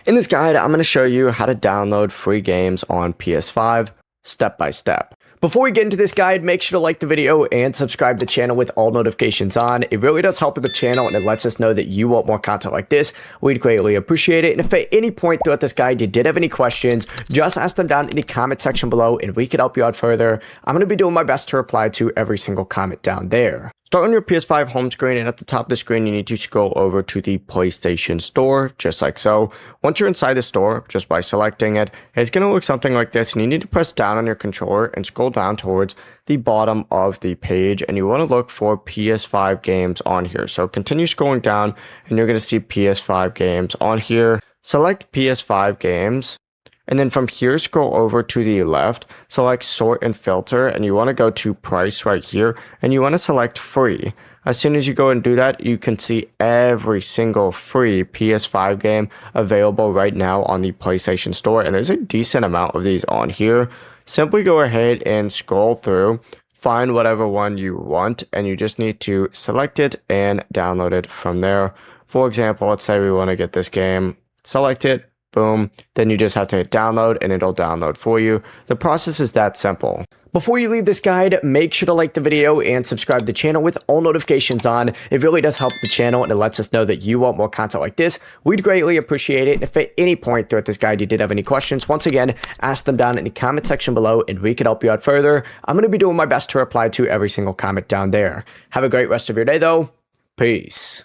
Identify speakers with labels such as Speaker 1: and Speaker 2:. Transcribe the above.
Speaker 1: In this guide, I'm going to show you how to download free games on PS5 step by step. Before we get into this guide, make sure to like the video and subscribe to the channel with all notifications on. It really does help with the channel and it lets us know that you want more content like this. We'd greatly appreciate it. And if at any point throughout this guide you did have any questions, just ask them down in the comment section below and we can help you out further. I'm going to be doing my best to reply to every single comment down there. Start on your PS5 home screen, and at the top of the screen, you need to scroll over to the PlayStation Store, just like so. Once you're inside the store, just by selecting it, it's going to look something like this, and you need to press down on your controller and scroll down towards the bottom of the page, and you want to look for PS5 games on here. So continue scrolling down, and you're going to see PS5 games on here. Select PS5 games. And then from here, scroll over to the left, select sort and filter, and you want to go to price right here, and you want to select free. As soon as you go and do that, you can see every single free PS5 game available right now on the PlayStation Store, and there's a decent amount of these on here. Simply go ahead and scroll through, find whatever one you want, and you just need to select it and download it from there. For example, let's say we want to get this game, select it. Boom, then you just have to hit download and it'll download for you. The process is that simple. Before you leave this guide, make sure to like the video and subscribe to the channel with all notifications on. It really does help the channel and it lets us know that you want more content like this. We'd greatly appreciate it. If at any point throughout this guide you did have any questions, once again, ask them down in the comment section below and we can help you out further. I'm going to be doing my best to reply to every single comment down there. Have a great rest of your day though. Peace.